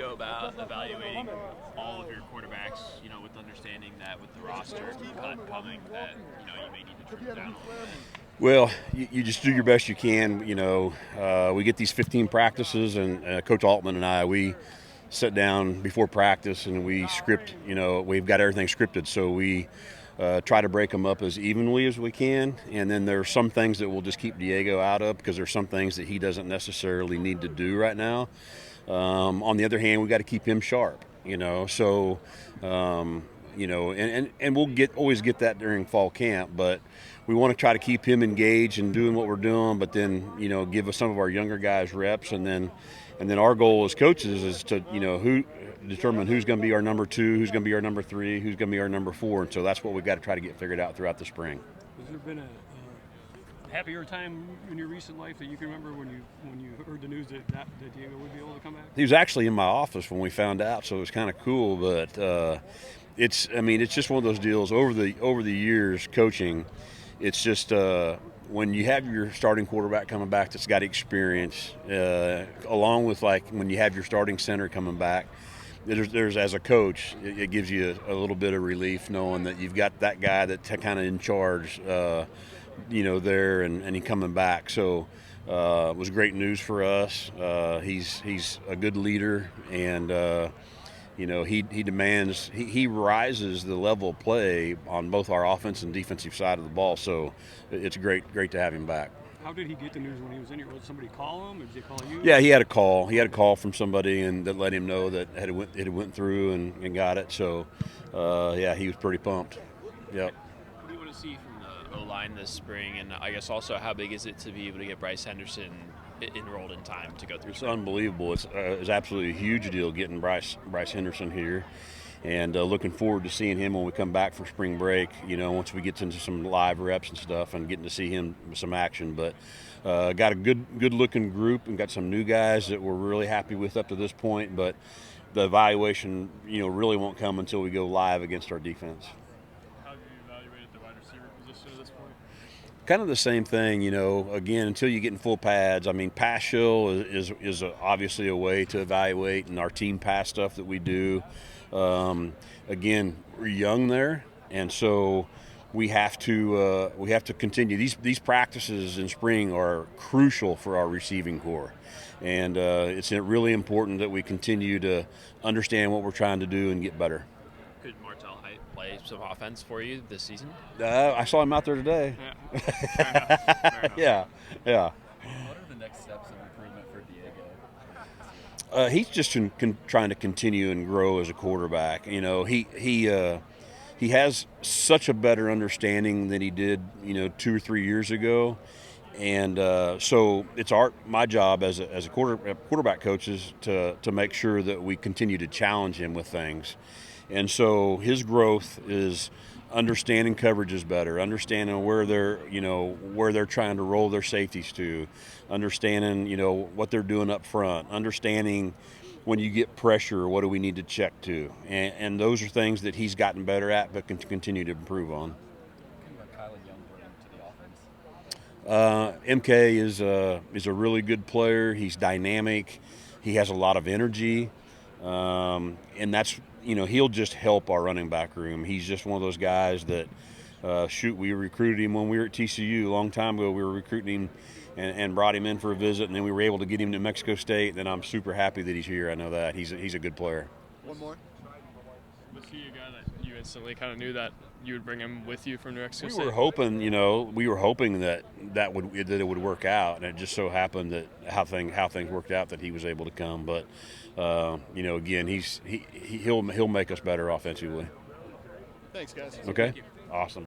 go about evaluating all of your quarterbacks, with understanding that with the roster coming that, you may need to trim down a little bit? Well, you just do your best you can. We get these 15 practices, and Coach Altman and I, we sit down before practice and we script. We've got everything scripted, so we try to break them up as evenly as we can. And then there are some things that we'll just keep Diego out of because there's some things that he doesn't necessarily need to do right now. On the other hand, we got to keep him sharp. So and we'll always get that during fall camp, but we want to try to keep him engaged and doing what we're doing, but then give us some of our younger guys reps, and then our goal as coaches is to determine who's going to be our number 2, who's going to be our number 3, who's going to be our number 4, and so that's what we've got to try to get figured out throughout the spring. Has there been a happier time in your recent life that you can remember when you heard the news that Diego would be able to come back? He was actually in my office when we found out, so it was kind of cool, but it's just one of those deals over the years coaching. It's just when you have your starting quarterback coming back that's got experience, along with like when you have your starting center coming back, there's as a coach, it gives you a little bit of relief knowing that you've got that guy that kind of in charge, there and he coming back. So it was great news for us. He's a good leader, and he demands, he rises the level of play on both our offense and defensive side of the ball. So it's great to have him back. How did he get the news when he was in here? Was somebody call him, or did they call you? Yeah, he had a call. He had a call from somebody, and that let him know that it went through and got it. So, he was pretty pumped. Yep. What do you want to see from the O-line this spring? And I guess also, how big is it to be able to get Bryce Henderson enrolled in time to go through? It's unbelievable. It's absolutely a huge deal getting Bryce Henderson here, and looking forward to seeing him when we come back from spring break. Once we get into some live reps and stuff, and getting to see him some action. But got a good looking group, and got some new guys that we're really happy with up to this point. But the evaluation, really won't come until we go live against our defense. How have you evaluated the wide receiver position at this point? Kind of the same thing, again, until you get in full pads. I mean, pass show is obviously a way to evaluate, and our team pass stuff that we do. Again, we're young there, and so we have to continue. These practices in spring are crucial for our receiving core, and it's really important that we continue to understand what we're trying to do and get better. Could Martel Height play some offense for you this season? I saw him out there today. Yeah. Fair enough. Yeah. What are the next steps of improvement for Diego? He's just trying to continue and grow as a quarterback. He has such a better understanding than he did 2 or 3 years ago, and so it's my job as a quarterback coach is to make sure that we continue to challenge him with things. And so his growth is understanding coverages better, understanding where they're trying to roll their safeties to, understanding what they're doing up front, understanding when you get pressure, what do we need to check to, and those are things that he's gotten better at, but can continue to improve on. MK is a really good player. He's dynamic. He has a lot of energy, and that's he'll just help our running back room. He's just one of those guys that we recruited him when we were at TCU a long time ago. We were recruiting him and brought him in for a visit, and then we were able to get him to Mexico State. And I'm super happy that he's here. I know that he's a good player. One more. Was he a guy that you instantly kind of knew that you would bring him with you from New Mexico State? We were hoping that it would work out, and it just so happened that how things worked out that he was able to come. But again, he'll make us better offensively. Thanks, guys. Okay, awesome.